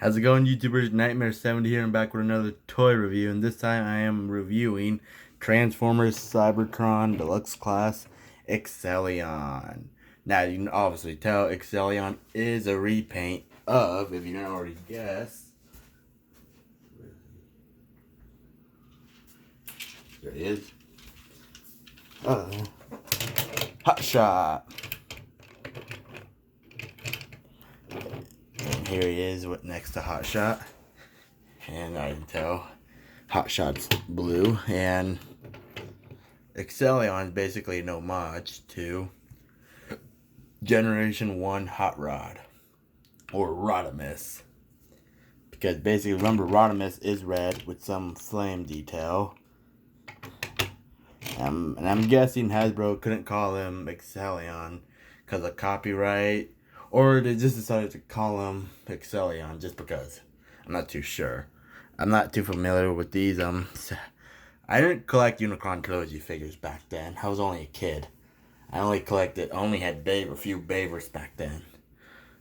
How's it going, YouTubers? Nightmare70 here. I'm back with another toy review, and this time I am reviewing Transformers Cybertron Deluxe Class Excellion. Now, you can obviously tell Excellion is a repaint of, if you didn't already guess, there he is, Hot Shot. And here he is with next to Hot Shot. And I can tell Hot Shot's blue. And Excellion is basically an homage to Generation 1 Hot Rod. Or Rodimus. Because basically, remember, Rodimus is red with some flame detail. And I'm guessing Hasbro couldn't call him Excellion because of copyright. Or they just decided to call him Excellion just because. I'm not too sure. I'm not too familiar with these. I didn't collect Unicron Trilogy figures back then. I was only a kid. I only had a few Bavers back then.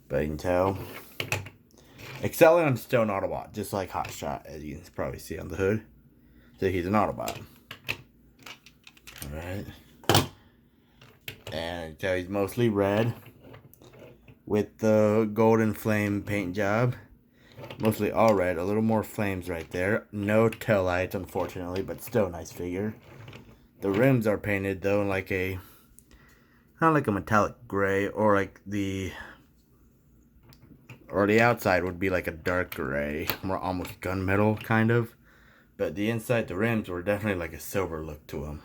But you can tell, Excellion's still an Autobot, just like Hot Shot, as you can probably see on the hood. So he's an Autobot. Alright. And you can tell he's mostly red, with the golden flame paint job. Mostly all red, a little more flames right there. No tail lights, unfortunately, but still a nice figure. The rims are painted though in like a, kind of like a metallic gray, or the outside would be like a dark gray, more almost gunmetal kind of. But the inside, the rims were definitely like a silver look to them.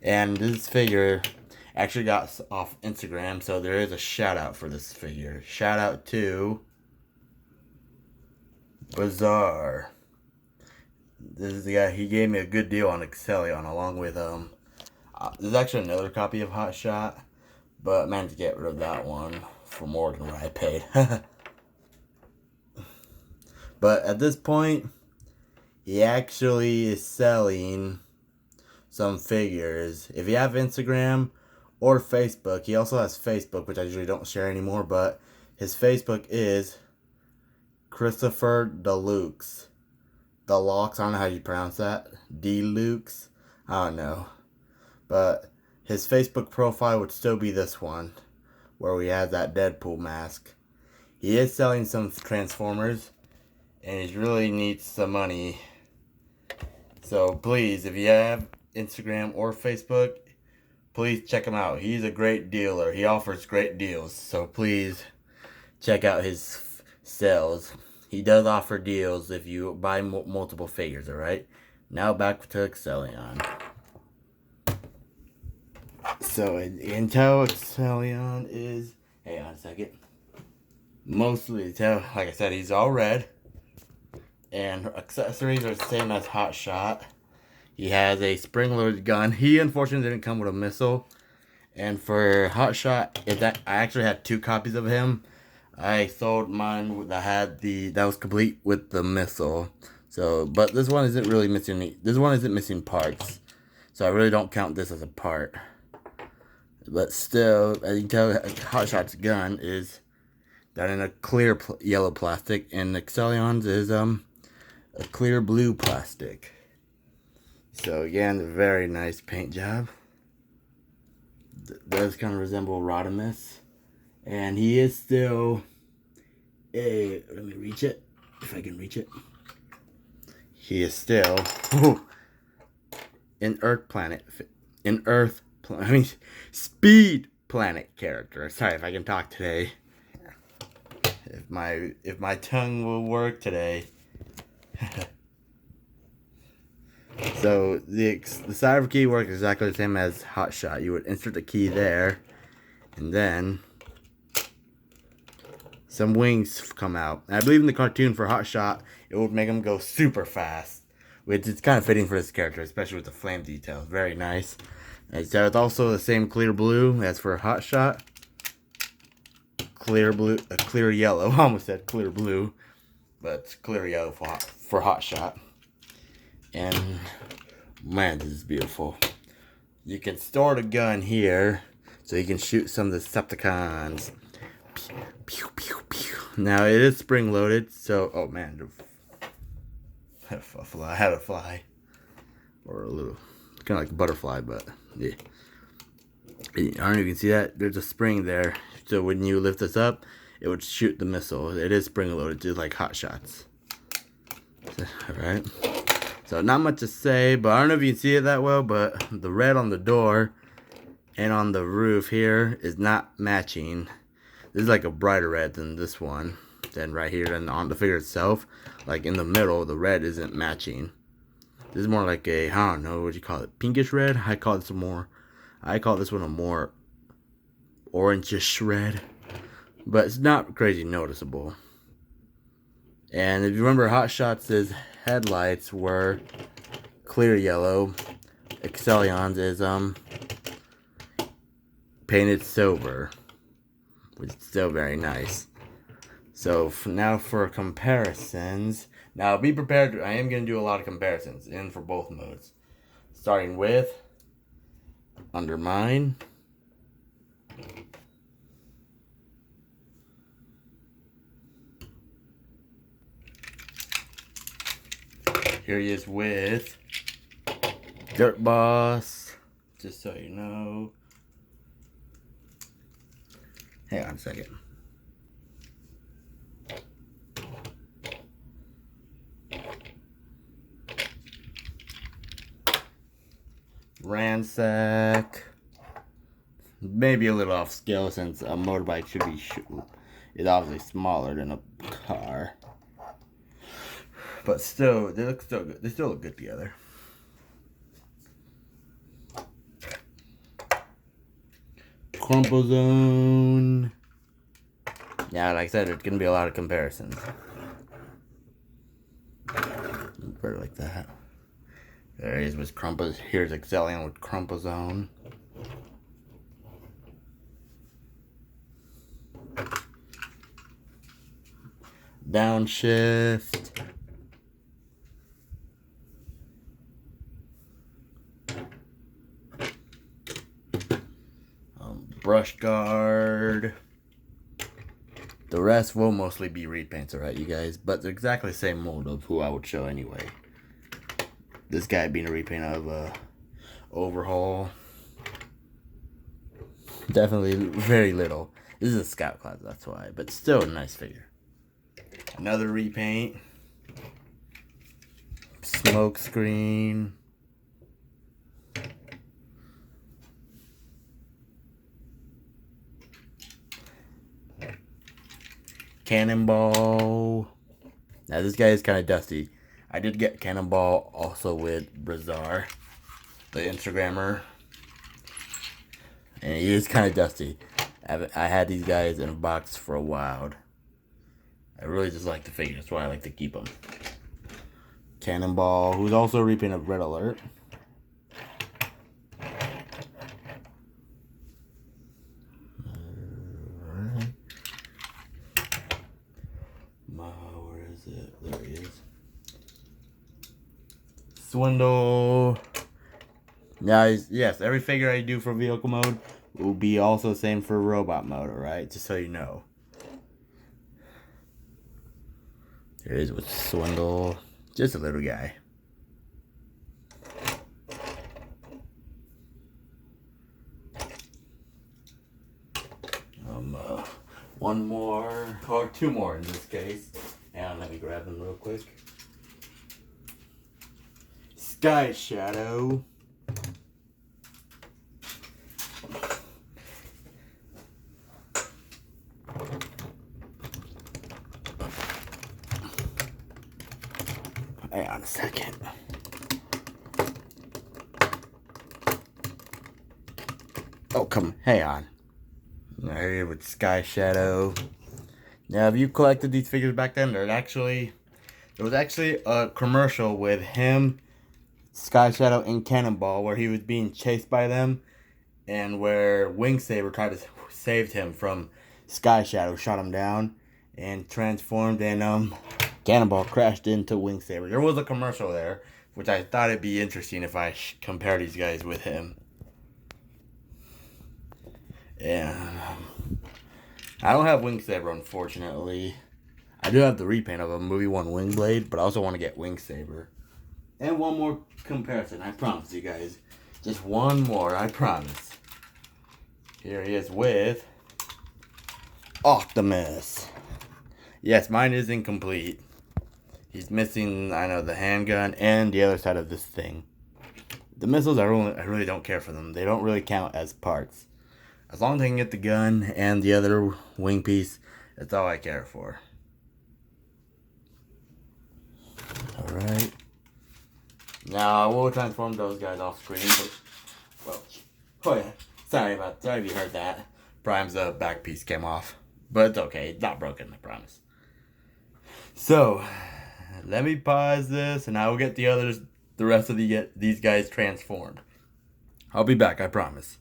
And this figure actually got off Instagram, so there is a shout out for this figure. Shout out to Bazaar. This is the guy. He gave me a good deal on Excellion, along with there's actually another copy of Hot Shot, but I managed to get rid of that one for more than what I paid. But at this point, he actually is selling some figures. If you have Instagram or Facebook, he also has Facebook, which I usually don't share anymore, but his Facebook is Christopher Deluxe. Deluxe, I don't know how you pronounce that. Deluxe, I don't know. But his Facebook profile would still be this one, where we have that Deadpool mask. He is selling some Transformers, and he really needs some money. So please, if you have Instagram or Facebook, please check him out. He's a great dealer. He offers great deals. So please check out his sales. He does offer deals if you buy multiple figures, alright? Now back to Excellion. So Intel Excellion is, hang on a second. Mostly, like I said, he's all red. And accessories are the same as Hot Shot. He has a spring-loaded gun. He unfortunately didn't come with a missile. And for Hot Shot, I actually had 2 copies of him. I sold mine that was complete with the missile. So, but this one isn't really missing. This one isn't missing parts. So I really don't count this as a part. But still, as you can tell, Hot Shot's gun is done in a clear yellow plastic, and Excellion's is a clear blue plastic. So again, a very nice paint job. Does kind of resemble Rodimus. And he is still let me reach it, if I can reach it. He is still Speed Planet character. Sorry if I can talk today. If my tongue will work today. So the cyber key works exactly the same as Hot Shot. You would insert the key there, and then some wings come out. And I believe in the cartoon for Hot Shot, it would make him go super fast, which is kind of fitting for this character, especially with the flame details. Very nice. And so it's also the same clear blue as for Hot Shot. Clear blue, clear yellow. I almost said clear blue, but it's clear yellow for Hot Shot. And man, this is beautiful. You can store the gun here, so you can shoot some of the Decepticons. Pew, pew, pew, pew. Now it is spring loaded, so oh man, I had a fly, or a little, kind of like a butterfly, but yeah. I don't know if you can see that. There's a spring there, so when you lift this up, it would shoot the missile. It is spring loaded, just like Hot Shots. Alright. So not much to say, but I don't know if you can see it that well, but the red on the door and on the roof here is not matching. This is like a brighter red than this one. Then right here and on the figure itself, like in the middle, the red isn't matching. This is more like a, I don't know, what you call it, pinkish red? I call this one a more orangish red. But it's not crazy noticeable. And if you remember, Hot Shots' headlights were clear yellow. Excellion's is painted silver, which is still very nice. So now for comparisons. Now be prepared. I am going to do a lot of comparisons in for both modes. Starting with Undermine. Here he is with Dirt Boss, just so you know. Hang on a second. Ransack. Maybe a little off scale since a motorbike should be is obviously smaller than a car. But still, they look still good. They still look good together. Crumple Zone. Yeah, like I said, it's gonna be a lot of comparisons. Put it like that. There he is with Crumple. Here's Excellion with Crumple Zone. Downshift. Brush guard. The rest will mostly be repaints, alright, you guys? But they're exactly the same mold of who I would show anyway. This guy being a repaint of overhaul. Definitely very little. This is a scout class, that's why. But still a nice figure. Another repaint. Smoke screen. Cannonball. Now this guy is kind of dusty. I did get Cannonball also with Brazar, the Instagrammer. And he is kind of dusty. I had these guys in a box for a while. I really just like the figure. That's why I like to keep them. Cannonball, who's also a repaint of Red Alert. Where is it? There he is. Swindle. Now, yes, every figure I do for vehicle mode will be also the same for robot mode, alright? Just so you know. There he is with Swindle. Just a little guy. One more, or two more in this case. And let me grab them real quick. Sky Shadow. Hang on a second. Oh, come, hang on. Now here with Sky Shadow. Now, if you collected these figures back then, there was actually a commercial with him, Sky Shadow, and Cannonball, where he was being chased by them, and where Wing Saber tried to save him from Sky Shadow, shot him down, and transformed, and Cannonball crashed into Wing Saber. There was a commercial there, which I thought it'd be interesting if I compare these guys with him. And I don't have Wing Saber, unfortunately. I do have the repaint of a Movie 1 Wing Blade, but I also want to get Wing Saber. And one more comparison, I promise you guys. Just one more, I promise. Here he is with Optimus. Yes, mine is incomplete. He's missing, I know, the handgun and the other side of this thing. The missiles, I really don't care for them. They don't really count as parts. As long as I can get the gun and the other wing piece, that's all I care for. Alright. Now, we'll transform those guys off screen. But, well, oh yeah. Sorry if you heard that. Prime's back piece came off. But it's okay. It's not broken, I promise. So, let me pause this and I will get the rest of these guys transformed. I'll be back, I promise.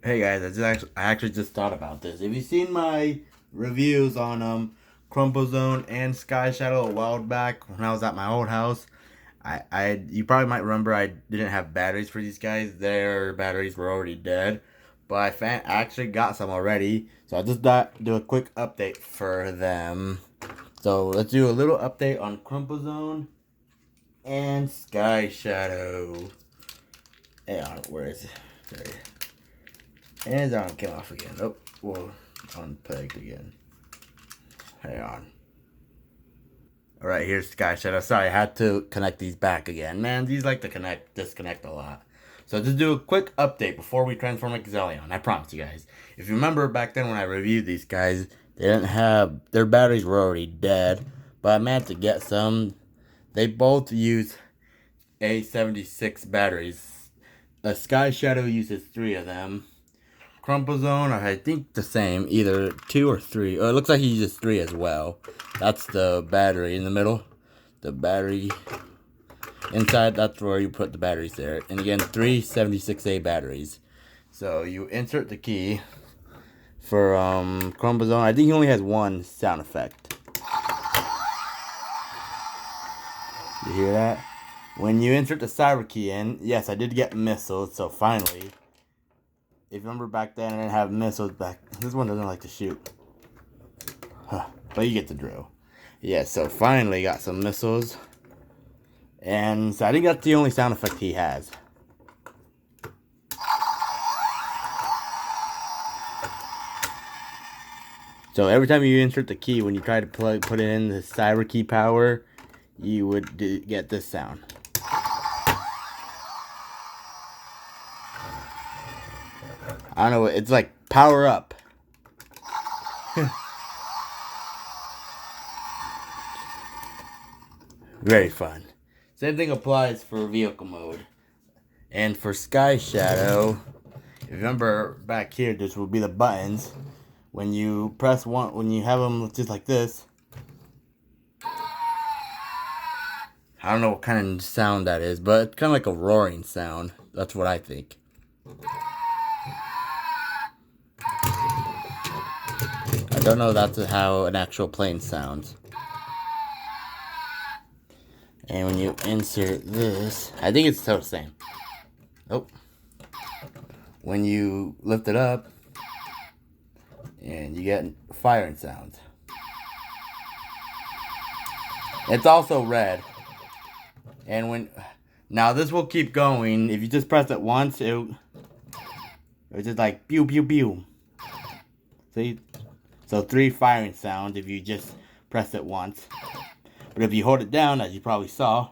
Hey guys, I actually just thought about this. Have you seen my reviews on Crumplezone and Sky Shadow a while back when I was at my old house? You probably might remember I didn't have batteries for these guys. Their batteries were already dead. But I actually got some already. So I just do a quick update for them. So let's do a little update on Crumplezone and Sky Shadow. Hang on, where is it? Sorry. And his arm came off again. Oh, well, unpegged again. Hang on. Alright, here's Sky Shadow. Sorry, I had to connect these back again. Man, these like to disconnect a lot. So just do a quick update before we transform Excellion. I promise you guys. If you remember back then when I reviewed these guys, they didn't have, their batteries were already dead. But I managed to get some. They both use A76 batteries. Sky Shadow uses 3 of them. Crumplezone, I think the same, either 2 or 3. Oh, it looks like he uses 3 as well. That's the battery in the middle. The battery inside, that's where you put the batteries there. And again, 3 76A batteries. So you insert the key for Crumplezone. I think he only has 1 sound effect. You hear that? When you insert the cyber key in, yes, I did get missiles, so finally. If you remember back then, I didn't have missiles back. This one doesn't like to shoot. Huh. But you get the drill. Yeah, so finally got some missiles. And so I think that's the only sound effect he has. So every time you insert the key, when you try to put it in the cyber key power, you would get this sound. I don't know, it's like power up. Very fun. Same thing applies for vehicle mode. And for Sky Shadow, if you remember back here, this will be the buttons. When you press one, when you have them just like this, I don't know what kind of sound that is, but it's kind of like a roaring sound. That's what I think. I don't know that's how an actual plane sounds. And when you insert this, I think it's still the same. Oh. When you lift it up, and you get firing sounds. It's also red. And now this will keep going. If you just press it once, it's just like pew pew pew. See? So 3 firing sounds if you just press it once. But if you hold it down, as you probably saw,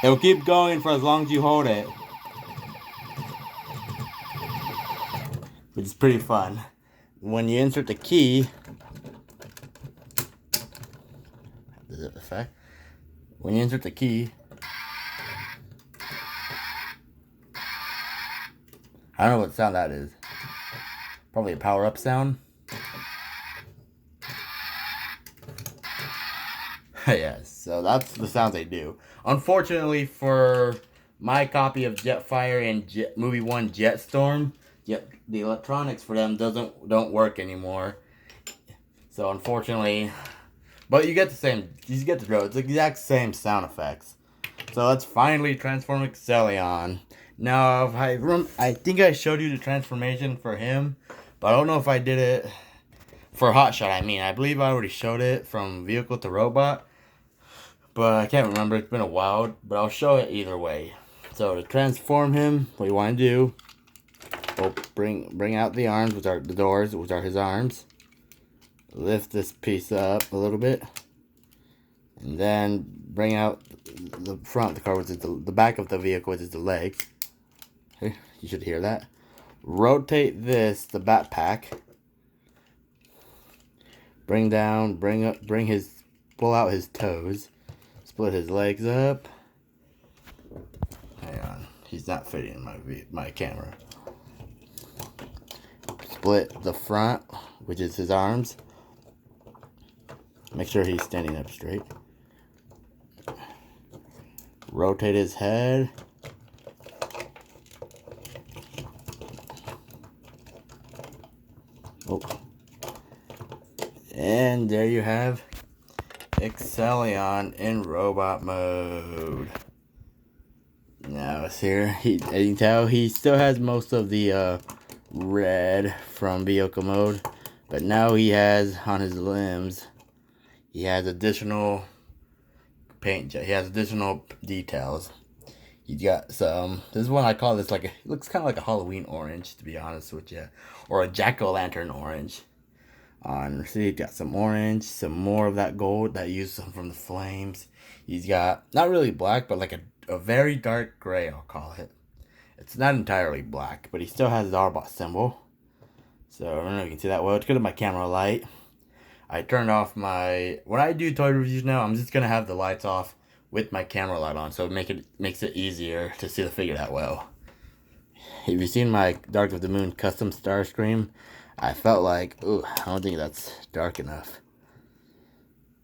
it will keep going for as long as you hold it. Which is pretty fun. When you insert the key, does it affect? When you insert the key, I don't know what sound that is. Probably a power up sound. Yes, so that's the sound they do. Unfortunately for my copy of Jetfire and Movie 1 Jetstorm, the electronics for them don't work anymore. So unfortunately, but you get the same, you get the drill. It's the exact same sound effects. So let's finally transform Excellion. Now, I think I showed you the transformation for him, but I don't know if I did it for Hotshot. I believe I already showed it from vehicle to robot, but I can't remember. It's been a while, but I'll show it either way. So to transform him, what you want to do, we'll bring out the arms, which are the doors, which are his arms. Lift this piece up a little bit, and then bring out the front of the car, which is the back of the vehicle, which is the legs. Okay, you should hear that. Rotate this, the backpack. Bring his, pull out his toes. Split his legs up. Hang on, he's not fitting in my camera. Split the front, which is his arms. Make sure he's standing up straight. Rotate his head. Oh. And there you have Excellion in robot mode. Now it's here. As you can tell, he still has most of the red from vehicle mode, but now he has on his limbs, he has additional paint. He has additional details. He got some. This one I call this like it looks kind of like a Halloween orange, to be honest with you, or a jack-o'-lantern orange. See, he's got some orange, some more of that gold that used some from the flames. He's got not really black, but like a very dark gray, I'll call it. It's not entirely black, but he still has the Arbot symbol. So I don't know if you can see that well. It's good at my camera light. I turned off my... When I do toy reviews now, I'm just going to have the lights off with my camera light on, so it makes it easier to see the figure that well. If you've seen my Dark of the Moon custom Starscream, I felt like, ooh, I don't think that's dark enough.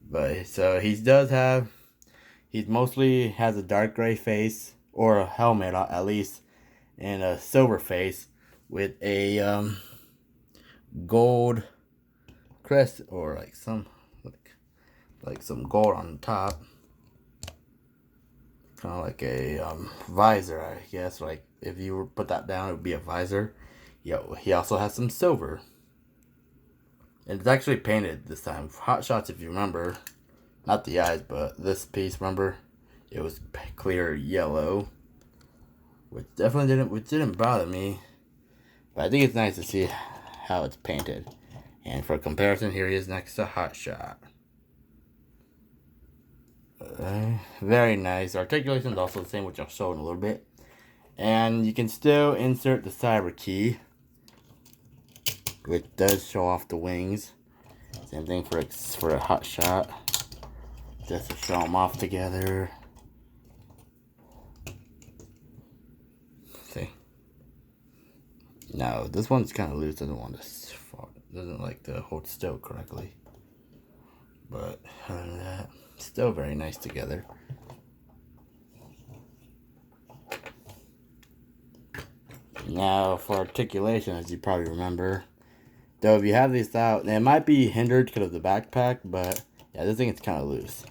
But, so he mostly has a dark gray face, or a helmet at least, and a silver face with a gold crest, or like some gold on the top, kind of like a visor, I guess. Like if you were put that down, it would be a visor. He also has some silver, and it's actually painted this time. Hot Shots, if you remember, not the eyes, but this piece, remember, it was clear yellow, which didn't bother me. But I think it's nice to see how it's painted. And for comparison, here he is next to Hot Shot. Very nice. Articulation is also the same, which I'll show in a little bit. And you can still insert the cyber key, which does show off the wings. Same thing for a Hot Shot, just to show them off together. See. Now this one's kind of loose. Doesn't like to hold still correctly. But other than that, still very nice together. Now for articulation, as you probably remember, though if you have this out, it might be hindered because of the backpack, but yeah, this thing is kind of loose.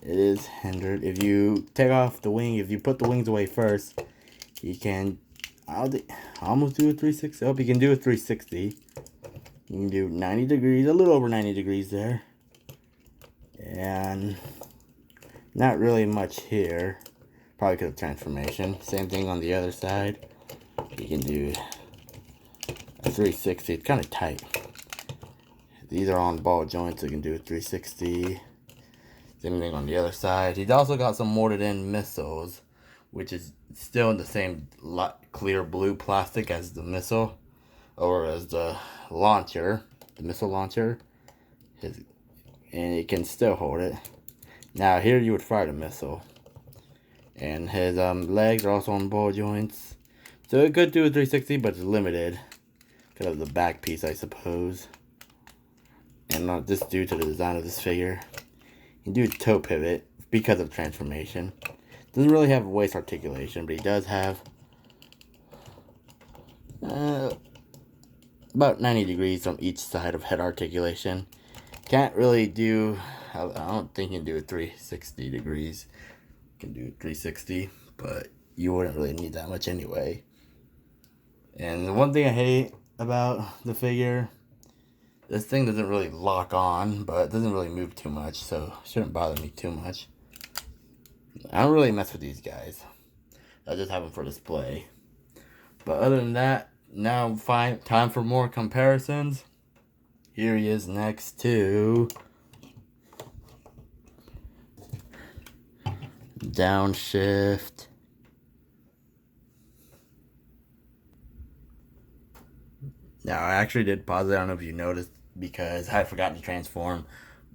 It is hindered. If you take off the wing, if you put the wings away first, you can almost do a 360. I hope you can do a 360. You can do 90 degrees, a little over 90 degrees there. And not really much here. Probably because of transformation. Same thing on the other side. You can do a 360. It's kind of tight. These are on ball joints, so you can do a 360. Same thing on the other side. He's also got some mortared in missiles, which is still in the same clear blue plastic as the missile, or as the launcher, the missile launcher. And it can still hold it. Now here you would fire the missile. And his legs are also on ball joints. So it could do a 360, but it's limited because of the back piece, I suppose. And not just due to the design of this figure. You can do a toe pivot because of transformation. Doesn't really have waist articulation, but he does have about 90 degrees from each side of head articulation. Can't really do, I don't think you can do a 360 degrees. You can do 360, but you wouldn't really need that much anyway. And the one thing I hate about the figure, this thing doesn't really lock on, but it doesn't really move too much, so it shouldn't bother me too much. I don't really mess with these guys. I just have them for display. But other than that, now time for more comparisons. Here he is next to Downshift. Now, I actually did pause it. I don't know if you noticed, because I had forgotten to transform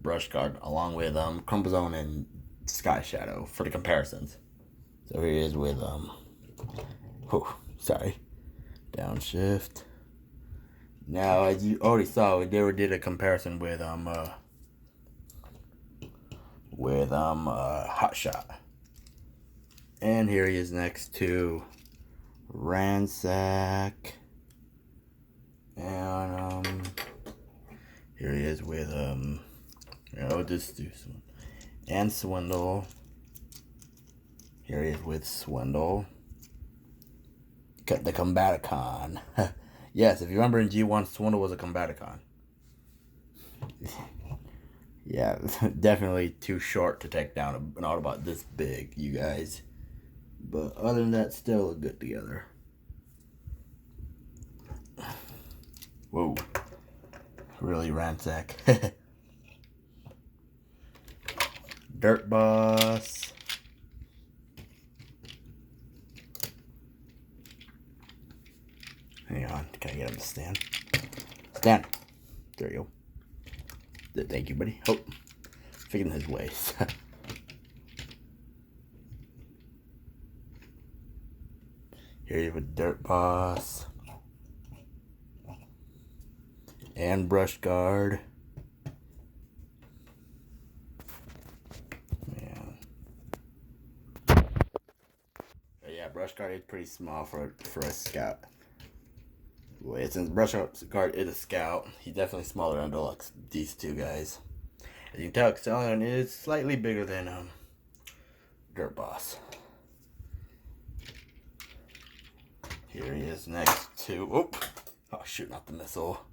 Brush Guard along with Chromosome and Sky Shadow for the comparisons. So here he is with Downshift. Now, as you already saw, we did a comparison with Hotshot. And here he is next to Ransack. And here he is with just do some, and Swindle. Here he is with Swindle. Got the Combaticon. Yes, if you remember in G1, Swindle was a Combaticon. Yeah, definitely too short to take down an Autobot this big, you guys. But other than that, still look good together. Whoa. Really, Ransack. Dirt Boss. Hang on, can I get him to stand? Stand. There you go. Thank you, buddy. Oh, fixing his waist. Here you have Dirt Boss. And Brush Guard. Yeah, Brush Guard is pretty small for a scout. Wait, since Brush Guard is a scout, he's definitely smaller than Deluxe. These two guys. As you can tell, Excellion is slightly bigger than Dirt Boss. Here he is next to. Oh shoot! Not the missile.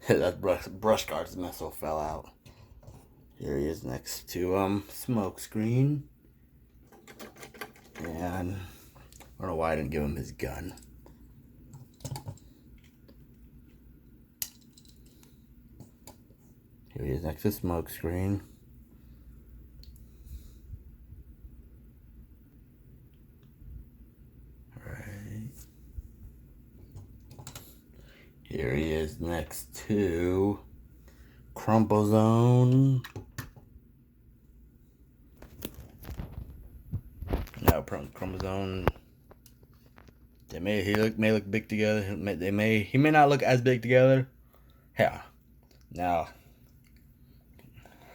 That Brush Guard's missile fell out. Here he is next to Smokescreen. And I don't know why I didn't give him his gun. Here he is next to Smokescreen. Alright. Here he is next to Crumplezone. Now Crumplezone, he may look big together. He may not look as big together. Yeah. Now,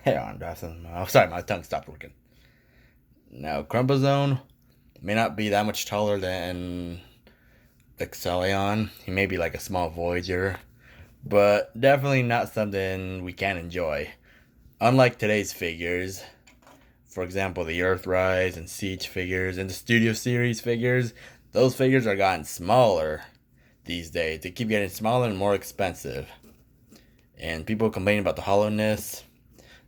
hang on, Dawson. Oh, sorry, my tongue stopped working. Now, Crumplezone may not be that much taller than Excellion. He may be like a small Voyager, but definitely not something we can enjoy. Unlike today's figures, for example, the Earthrise and Siege figures and the Studio Series figures, those figures are gotten smaller these days. They keep getting smaller and more expensive. And people complain about the hollowness.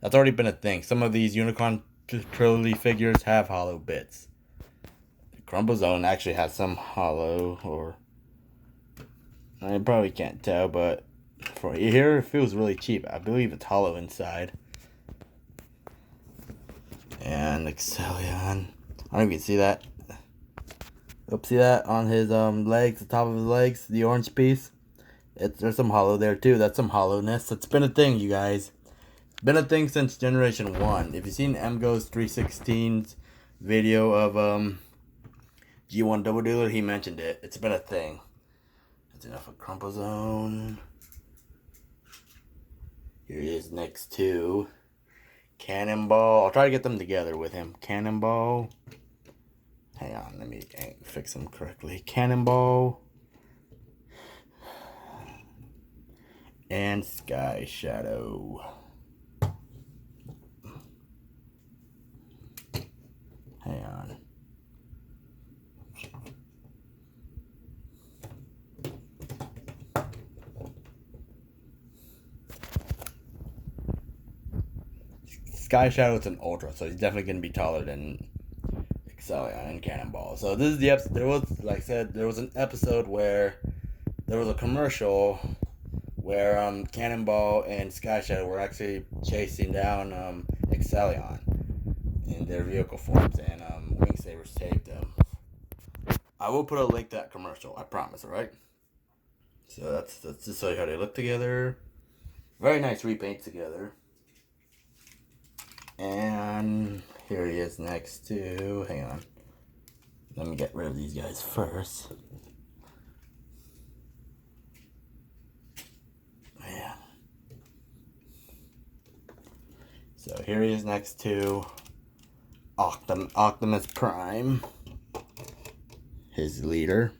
That's already been a thing. Some of these Unicron Trilogy figures have hollow bits. Crumplezone actually has some hollow, or I probably can't tell, but for here it feels really cheap. I believe it's hollow inside. And Excellion, I don't know if you can see that. Oops, see that on his legs, the top of his legs, the orange piece? There's some hollow there too. That's some hollowness. It's been a thing, you guys. It's been a thing since Generation 1. If you've seen MGo's 316's video of G1 Double Dealer, he mentioned it. It's been a thing. That's enough of Crumplezone. Here he is next to Cannonball. I'll try to get them together with him. Cannonball. Hang on, let me fix them correctly. Cannonball. And Sky Shadow. Hang on. Sky Shadow is an Ultra, so he's definitely going to be taller than Excellion and Cannonball. So this is the episode. There was, like I said, there was an episode where there was a commercial where Cannonball and Sky Shadow were actually chasing down Excellion in their vehicle forms, and Wing Sabers saved them. I will put a link to that commercial, I promise, alright? So that's just to show you how they look together. Very nice repaint together. And here he is next to, hang on. Let me get rid of these guys first. Man. So here he is next to Optimus Prime, his leader.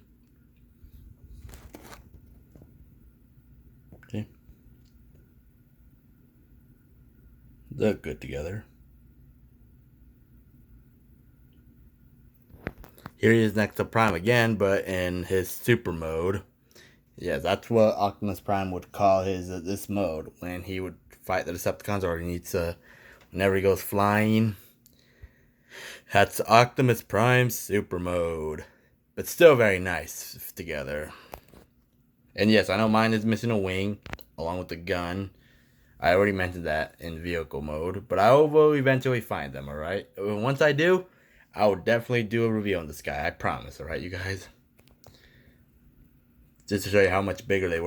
Okay. Look good together. Here he is next to Prime again, but in his super mode. Yeah, that's what Optimus Prime would call his this mode when he would fight the Decepticons, or he needs to, whenever he goes flying. That's Optimus Prime's super mode, but still very nice together. And yes, I know mine is missing a wing along with the gun. I already mentioned that in vehicle mode, but I will eventually find them. All right. Once I do, I will definitely do a review on this guy. I promise. All right, you guys. Just to show you how much bigger they were.